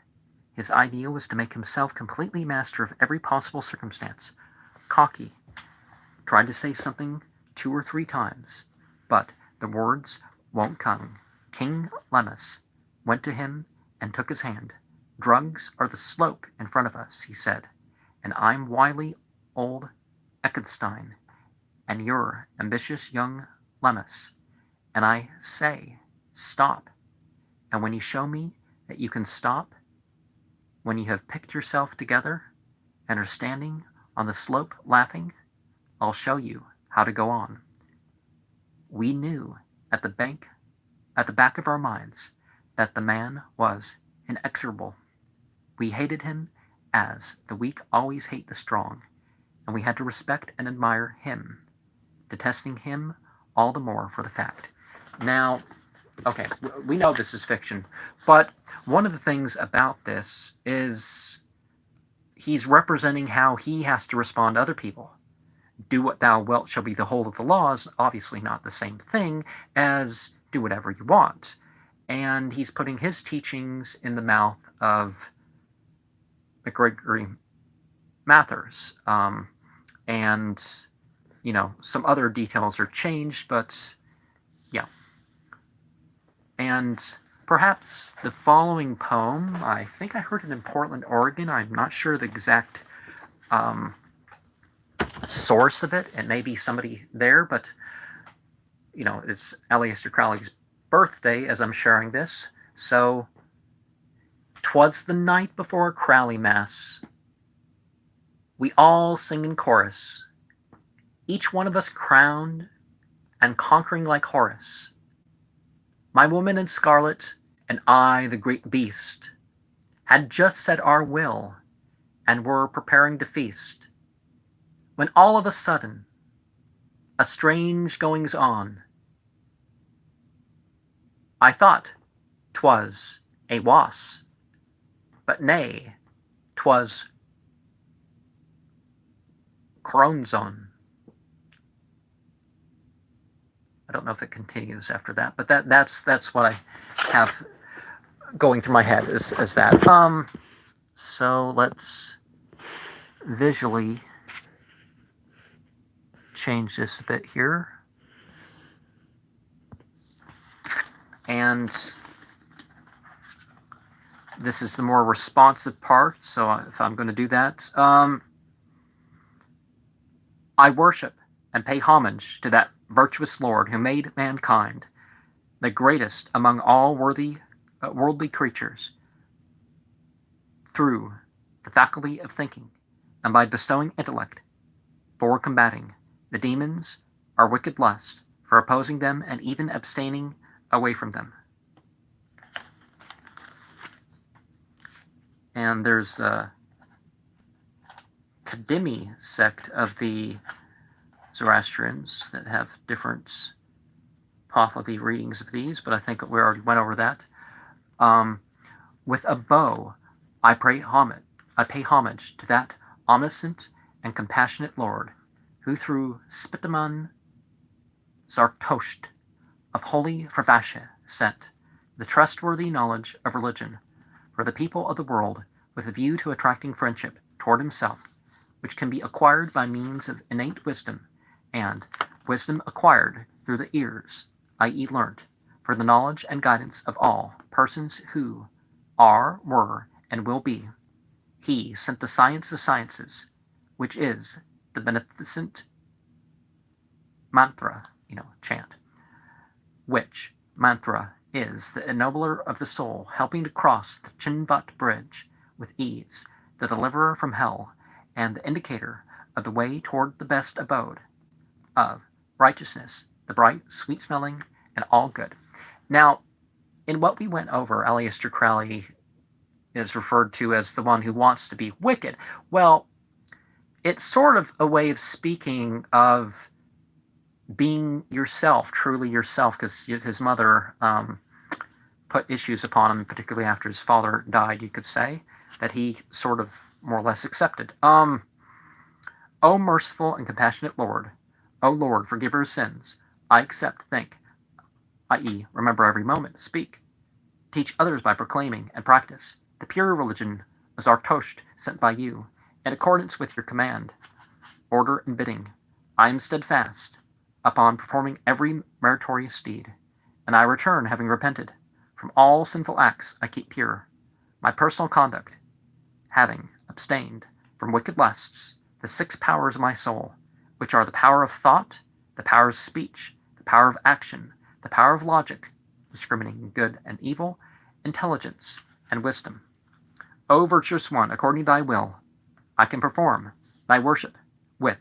His idea was to make himself completely master of every possible circumstance. Cocky tried to say something 2 or 3 times, but the words won't come. King Lammas went to him and took his hand. Drugs are the slope in front of us, he said, and I'm wily old Eckenstein, and you're ambitious young Lammas, and I say, stop. And when you show me that you can stop, when you have picked yourself together and are standing on the slope laughing, I'll show you how to go on. We knew at the back of our minds that the man was inexorable. We hated him as the weak always hate the strong, and we had to respect and admire him, detesting him all the more for the fact. Now, okay, we know this is fiction, but one of the things about this is he's representing how he has to respond to other people. Do what thou wilt shall be the whole of the law is obviously not the same thing as do whatever you want. And he's putting his teachings in the mouth of McGregory Mathers. And, some other details are changed, but yeah. And perhaps the following poem, I think I heard it in Portland, Oregon. I'm not sure the exact source of it. It may be somebody there, but, it's Aleister Crowley's birthday as I'm sharing this. So, 'twas the night before Crowley Mass. We all sing in chorus, each one of us crowned and conquering like Horus. My woman in scarlet, and I, the great beast, had just said our will, and were preparing to feast, when all of a sudden, a strange goings on. I thought 'twas a was, but nay, 'twas Coronzon. I don't know if it continues after that, but that's what I have going through my head is that. So let's visually change this a bit here. And this is the more responsive part, so if I'm going to do that. I worship and pay homage to that virtuous Lord who made mankind the greatest among all worldly creatures through the faculty of thinking, and by bestowing intellect for combating the demons, our wicked lust, for opposing them and even abstaining away from them. And there's a Kadimi sect of the Zoroastrians that have different Pahlavi readings of these, but I think we already went over that. With a bow, I pay homage to that omniscient and compassionate Lord, who through Spitaman Zartosht of holy Fervashe sent the trustworthy knowledge of religion for the people of the world with a view to attracting friendship toward himself, which can be acquired by means of innate wisdom, and wisdom acquired through the ears, i.e. learnt, for the knowledge and guidance of all persons who are, were, and will be. He sent the science of sciences, which is the beneficent mantra, chant, which mantra is the ennobler of the soul, helping to cross the Chinvat bridge with ease, the deliverer from hell, and the indicator of the way toward the best abode of righteousness, the bright, sweet-smelling, and all good. Now, in what we went over, Aleister Crowley is referred to as the one who wants to be wicked. Well, it's sort of a way of speaking of being yourself, truly yourself, because his mother put issues upon him, particularly after his father died, you could say, that he sort of more or less accepted. O merciful and compassionate Lord, O Lord, forgiver of sins, I accept, think, i.e., remember every moment, speak. Teach others by proclaiming and practice the pure religion of Zartosht sent by you, in accordance with your command, order, and bidding. I am steadfast upon performing every meritorious deed, and I return having repented. From all sinful acts I keep pure my personal conduct, having abstained from wicked lusts, the 6 powers of my soul, which are the power of thought, the power of speech, the power of action, the power of logic, discriminating good and evil, intelligence, and wisdom. O virtuous one, according to thy will, I can perform thy worship with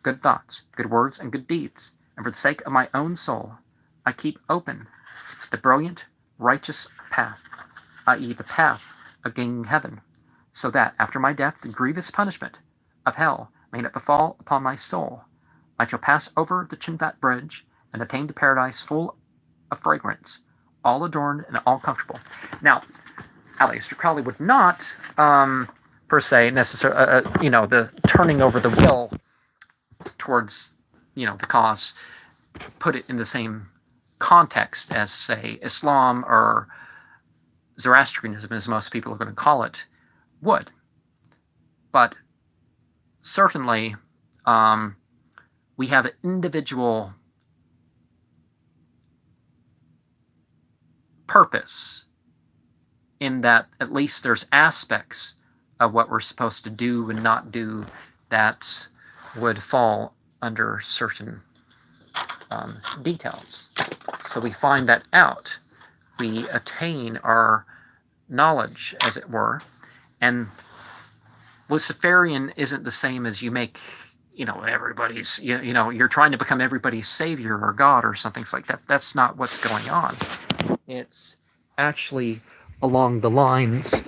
good thoughts, good words, and good deeds, and for the sake of my own soul, I keep open the brilliant righteous path, i.e. the path of gaining heaven, so that after my death the grievous punishment of hell may not befall upon my soul. I shall pass over the Chinvat bridge and attain the paradise full of fragrance, all adorned and all comfortable. Now, Aleister Crowley would not, per se, necessarily, the turning over the will towards, the cause, put it in the same context as, say, Islam or Zoroastrianism, as most people are going to call it, would. But certainly, we have an individual purpose in that at least there's aspects of what we're supposed to do and not do that would fall under certain details. So we find that out. We attain our knowledge, as it were. And Luciferian isn't the same as you make, everybody's, you're trying to become everybody's savior or God or something like that. That's not what's going on. It's actually along the lines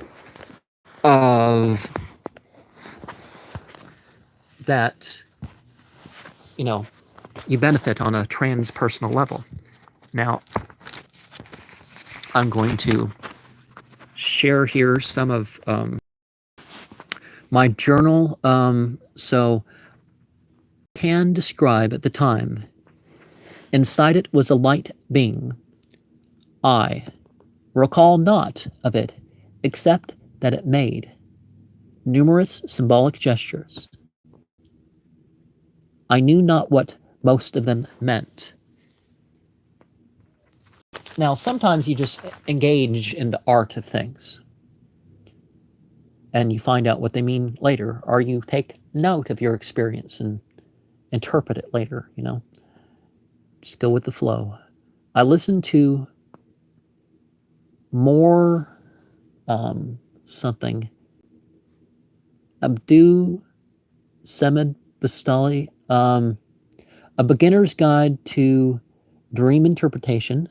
of that, you benefit on a transpersonal level. Now, I'm going to share here some of my journal. So, can describe at the time. Inside it was a light being. I recall not of it, except that it made numerous symbolic gestures. I knew not what most of them meant. Now, sometimes you just engage in the art of things, and you find out what they mean later, or you take note of your experience and interpret it later, Just go with the flow. I listened to more something. Abdu Samad Bastali, A Beginner's Guide to Dream Interpretation,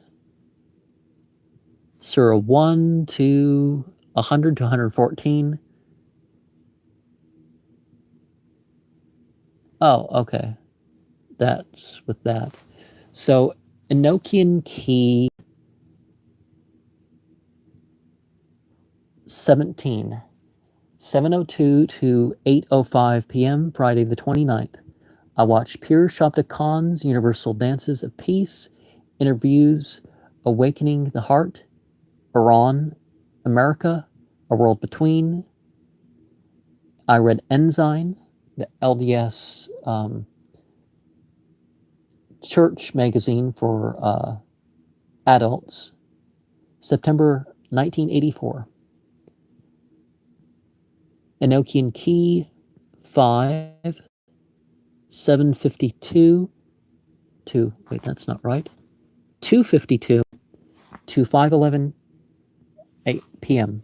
Surah 1 to 100 to 114. Oh, okay. That's with that. So, Enochian Key 17, 7:02 to 8:05 p.m., Friday the 29th. I watched Pir Shabda Khan's Universal Dances of Peace, interviews Awakening the Heart, Iran, America, A World Between. I read Ensign, the LDS church magazine for adults, September 1984. Enochian Key 5, 7:52 to, wait, that's not right, 2:52 to 5:11 p.m.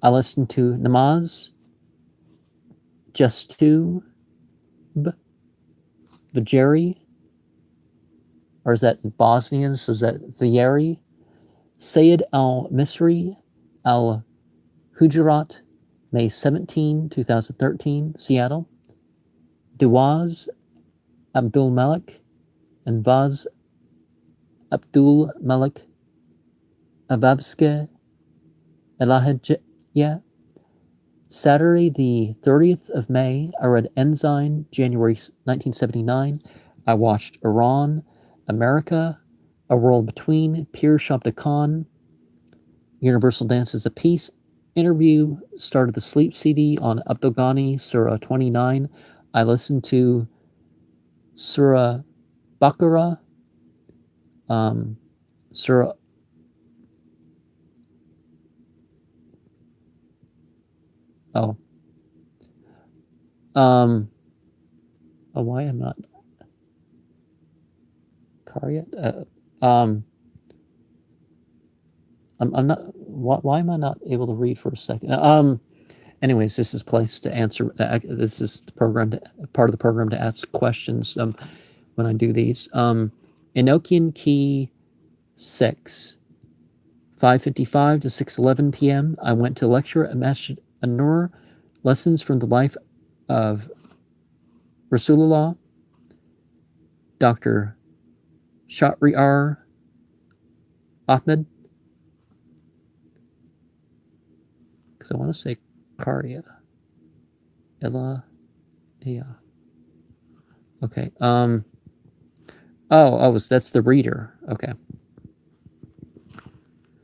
I listened to Namaz, Just to Vajeri, or is that Bosnian? So is that Vajeri? Sayyid al-Misri al-Hujurat, May 17, 2013, Seattle. Duaz Abdul Malik and Vaz Abdul Malik Ababske Elahijya. Saturday, the 30th of May, I read Ensign, January 1979. I watched Iran, America, A World Between, Pir Shabda Khan, Universal Dances of Peace, interview, started the Sleep CD on Abdul Ghani, Surah 29. I listened to Surah Baqarah, Surah why am I not car yet? I'm not. Why am I not able to read for a second? Anyways, this is place to answer. This is the program, part of the program to ask questions. When I do these, Enochian Key 6, 5:55 to 6:11 p.m. I went to lecture at Masjid An-Nur, lessons from the life of Rasulullah, Dr. Shahriar Ahmed, because I want to say Karya. Ella, yeah. Okay. That's the reader. Okay.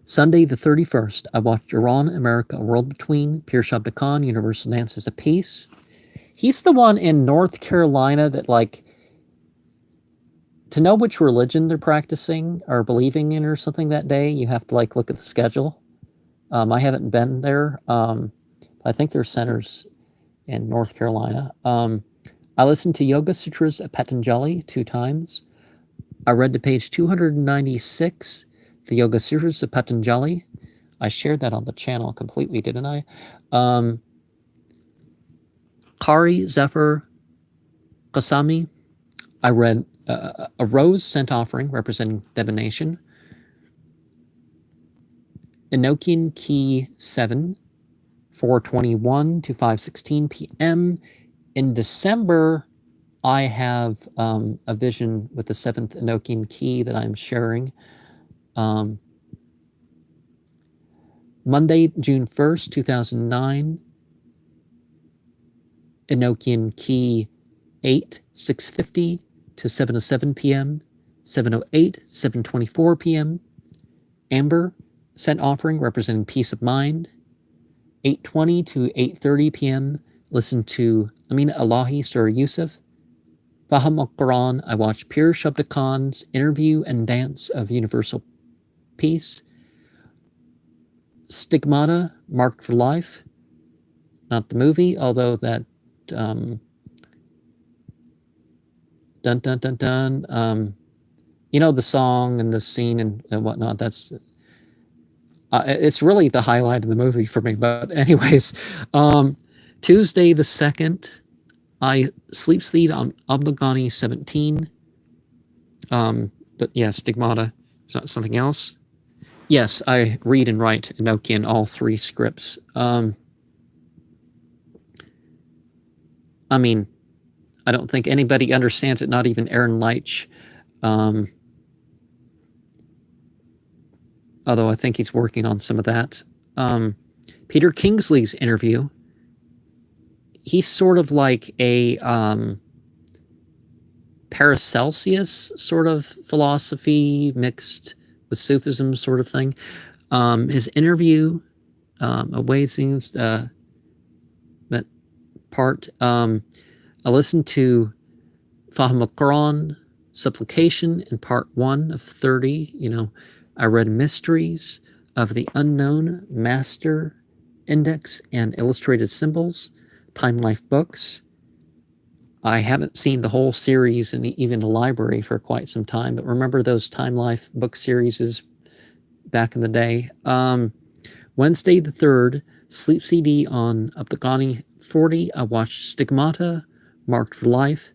Sunday the 31st, I watched Iran, America, A World Between, Pir Shabda Khan, Universal Dances of Peace. He's the one in North Carolina that, like, to know which religion they're practicing or believing in or something that day, you have to, like, look at the schedule. I haven't been there. I think there's centers in North Carolina. I listened to Yoga Sutras at Patanjali 2 times. I read to page 296, the Yoga Sutras of Patanjali. I shared that on the channel completely, didn't I? Kari Zephyr Kasami. I read a rose scent offering representing divination. Enochian Key 7, 4:21 to 5:16 p.m. In December, I have a vision with the 7th Enochian key that I'm sharing. Monday, June 1st, 2009, Enochian key 8, 6:50 to 7:07 p.m., 7:08, 7:24 p.m. Amber, scent offering representing peace of mind. 8:20 to 8:30 p.m., listen to Amin Alahi Surah Yusuf. Faham al-Quran, I watched Pir Shabda Khan's interview and dance of universal peace. Stigmata, Marked for Life, not the movie, although that dun dun dun dun, you know, the song and the scene and whatnot, that's it's really the highlight of the movie for me. But anyways, Tuesday the 2nd, I sleep on Abdulghani 17. But yeah, Stigmata is not something else. Yes, I read and write Enochian, all 3 scripts. I mean, I don't think anybody understands it, not even Aaron Leitch. Although I think he's working on some of that. Peter Kingsley's interview, he's sort of like a Paracelsus sort of philosophy mixed with Sufism sort of thing. His interview, Awaiting that part, I listened to Fahim al-Quran, Supplication in part 1 of 30. You know, I read Mysteries of the Unknown Master Index and Illustrated Symbols, Time Life books. I haven't seen the whole series in even the library for quite some time, but remember those Time Life book series back in the day. Wednesday the 3rd, sleep CD on Abdulghani 40. I watched Stigmata, Marked for Life.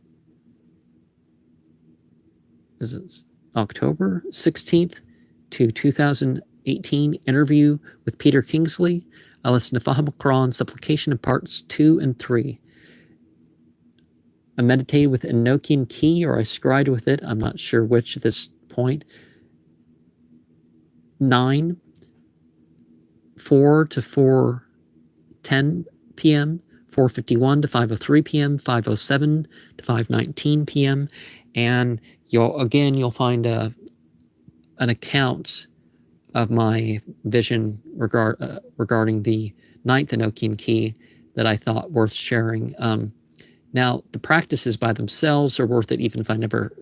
This is October 16th to 2018, interview with Peter Kingsley. I listened to Fahim al-Quran, Supplication in parts 2 and 3. I meditated with Enochian key, or I scried with it. I'm not sure which at this point. 9, 4 to 4:10 p.m., 4:51 to 5:03 p.m., 5:07 to 5:19 p.m., and you'll find an account of my vision regarding the 9th Enochian key that I thought worth sharing. Now, the practices by themselves are worth it, even if I never,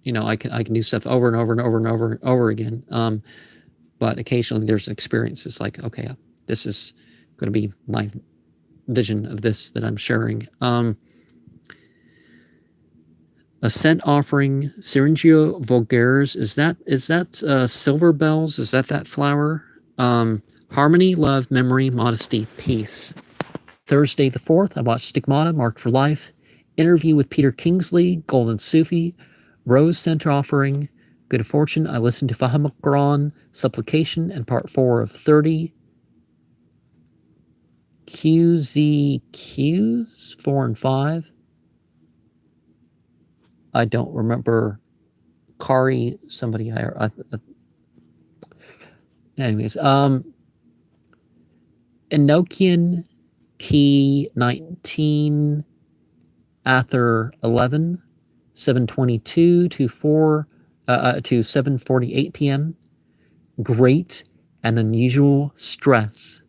I can do stuff over and over and over and over and over again. But occasionally there's experiences like, okay, this is going to be my vision of this that I'm sharing. A scent offering, Syringio vulgaris. Is that silver bells? Is that flower? Harmony, love, memory, modesty, peace. Thursday the 4th, I watched Stigmata, Marked for Life, interview with Peter Kingsley, Golden Sufi, Rose Scent offering, Good Fortune. I listened to Fahamokron, Supplication, and Part 4 of 30. QZQs 4 and 5. I don't remember. Kari, somebody anyways, Enochian Key 19, Ather 11, 7:22 to 7:48 p.m. Great and unusual stress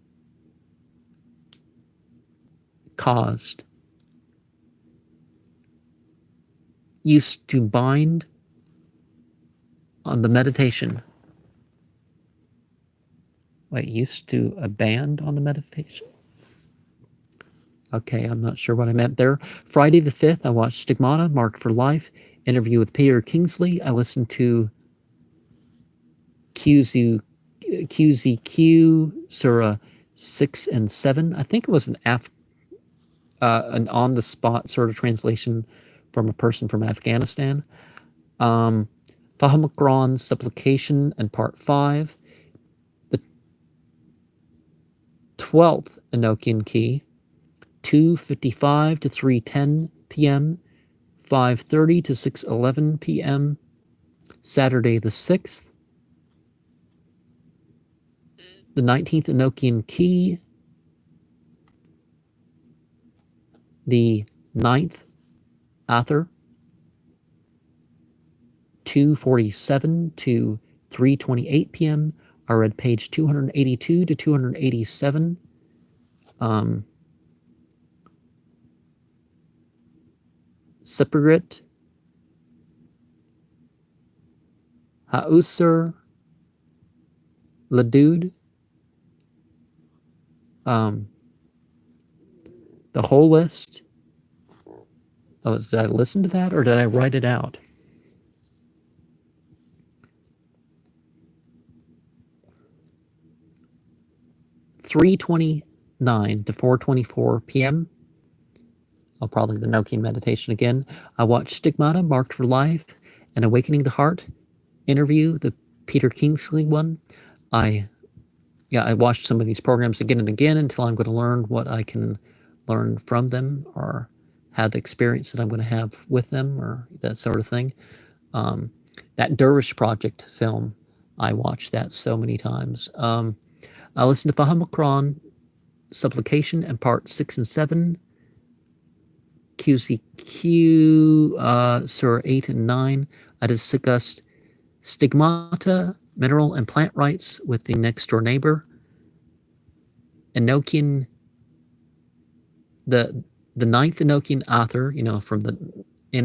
caused. Used to bind on the meditation. Wait, used to aband on the meditation? Okay, I'm not sure what I meant there. Friday the 5th, I watched Stigmata, Marked for Life, interview with Peter Kingsley. I listened to QZQ, Surah 6 and 7. I think it was an on-the-spot sort of translation from a person from Afghanistan. Fahamokron, Supplication, and Part 5. The 12th Enochian Key, 2:55 to 3:10 p.m., 5:30 to 6:11 p.m. Saturday the 6th. The 19th Enochian Key, the 9th Ather, 2:47 to 3:28 p.m. I read page 282 to 287. Separate Hausser Ladude. The whole list. Oh, did I listen to that or did I write it out? (3:29 to 4:24 p.m.) Oh, probably the Enochian meditation again. I watched Stigmata, Marked for Life, and Awakening the Heart interview, the Peter Kingsley one. I watched some of these programs again and again until I'm going to learn what I can learn from them or have the experience that I'm going to have with them or that sort of thing. That Dervish Project film, I watched that so many times. I listened to Fahamokron, Supplication, and Part 6 and 7. QCQ, Surah 8 and 9. I discussed Stigmata, Mineral and Plant Rights with the Next Door Neighbor. Enochian, the 9th Enochian Ather, in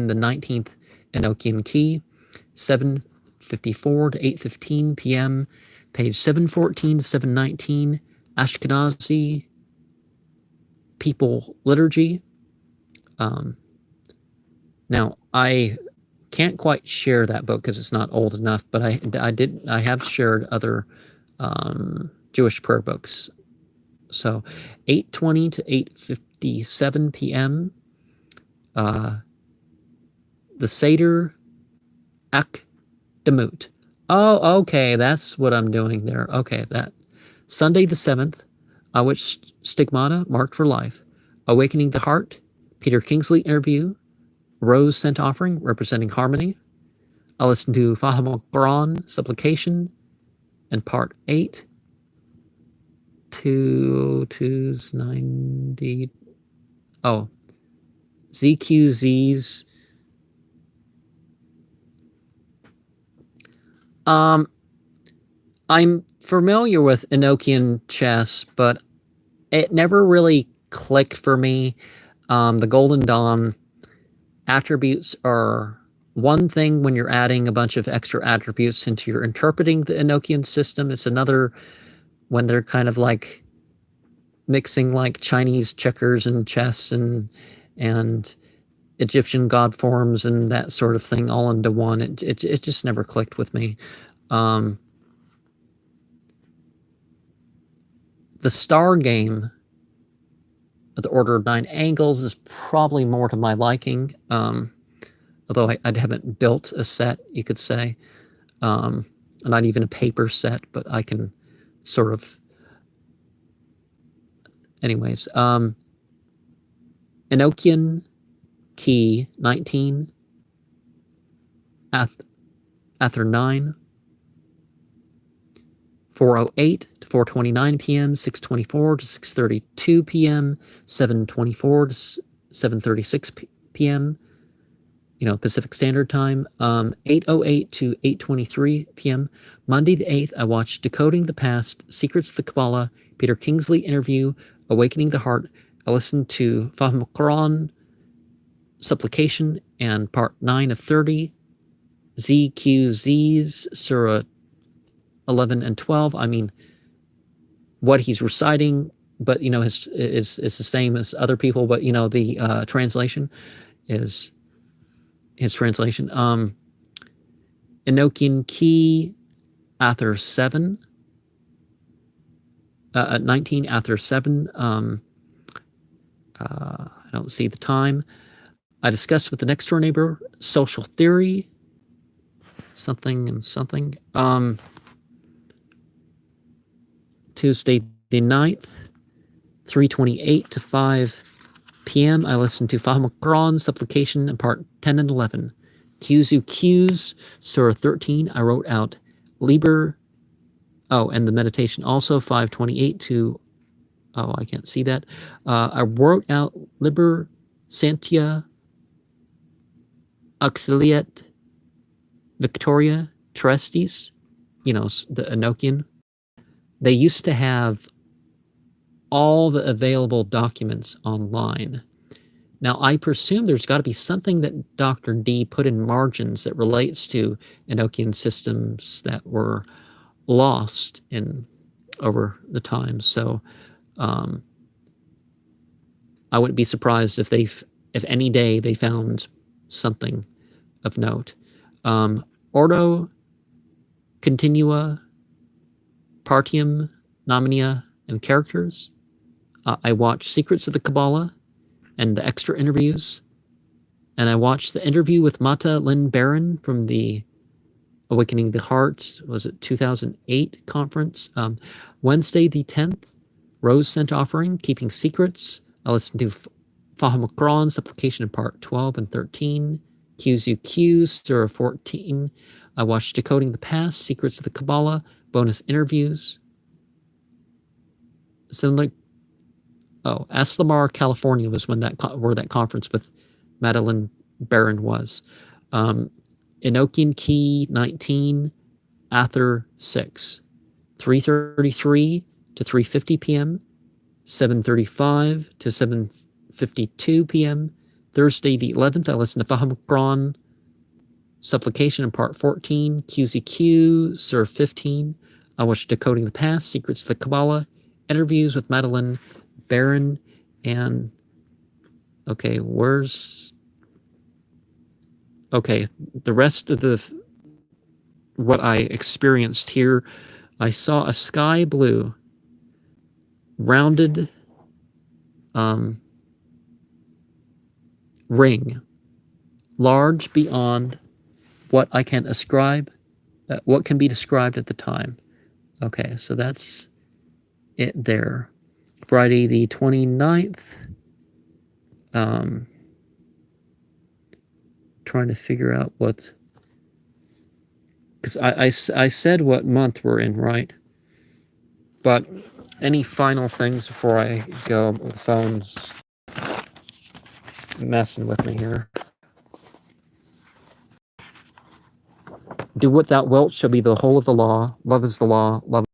the 19th Enochian Key, 7:54 to 8:15 p.m., page 714 to 719, Ashkenazi People Liturgy. Now, I can't quite share that book because it's not old enough, but I have shared other Jewish prayer books. So 8:20 to 8:57 p.m. The Seder Akdamut. Oh, okay, that's what I'm doing there. Okay, that. Sunday the 7th, I watched Stigmata, Marked for Life. Awakening the Heart, Peter Kingsley interview. Rose Scent Offering, representing harmony. I listened to Fahamokron, Supplication, and Part 8. 290. Oh, ZQZ's. I'm familiar with Enochian chess, but it never really clicked for me. The Golden Dawn attributes are one thing when you're adding a bunch of extra attributes into your interpreting the Enochian system. It's another when they're kind of like mixing like Chinese checkers and chess and Egyptian god forms and that sort of thing all into one. It just never clicked with me. The Star game of the Order of Nine Angles is probably more to my liking, although I haven't built a set, you could say. Not even a paper set, but I can sort of, anyways. Enochian key 19, Ather 9, 4:08 to 4:29 p.m., 6:24 to 6:32 p.m., 7:24 to 7:36 p.m., Pacific Standard Time, 8:08 to 8:23 p.m. Monday the 8th, I watched Decoding the Past, Secrets of the Kabbalah, Peter Kingsley interview, Awakening the Heart. I listened to Fahim Quran, Supplication, and Part 9 of 30, ZQZ's Surah 11 and 12. I mean, what he's reciting, but, is the same as other people, but, the translation is his translation. Enochian key, Ather 7, 19, Ather 7. I don't see the time. I discussed with the next door neighbor social theory, something and something. Tuesday the 9th, 3:28 to 5 p.m. I listened to Fahim Quran, Supplication, and Part 10 and 11. Qzu Q's, Surah 13. I wrote out Liber. Oh, and the meditation also, 5:28 to, I can't see that. I wrote out Liber Santia Auxiliet Victoria Terrestis, the Enochian. They used to have all the available documents online. Now, I presume there's got to be something that Dr. D put in margins that relates to Enochian systems that were lost over the time. So I wouldn't be surprised if any day they found something of note. Ordo Continua Partium Nominia and Characters. I watched Secrets of the Kabbalah and the extra interviews. And I watched the interview with Mata Lynn Barron from the Awakening the Heart, was it 2008 conference? Wednesday the 10th, Rose Scent Offering, Keeping Secrets. I listened to Fahim Quran, Supplication in Part 12 and 13. Qzu Q, Surah 14. I watched Decoding the Past, Secrets of the Kabbalah, bonus interviews. Aslamar, California was where that conference with Madeline Barron was. Enochian Key 19, Ather 6, 3:33 to 3:50 p.m., 7:35 to 7:52 p.m. Thursday the 11th, I listened to Fahim Quran, Supplication in Part 14, QZQ, Surah 15. I watched Decoding the Past, Secrets of the Kabbalah, interviews with Madeline Barron, and the rest of what I experienced here, I saw a sky blue rounded ring, large beyond what I can ascribe, what can be described at the time. Okay, so that's it there. Friday the 29th, trying to figure out what, because I said what month we're in, right? But any final things before I go? The phone's messing with me here. Do what thou wilt shall be the whole of the law. Love is the law. Love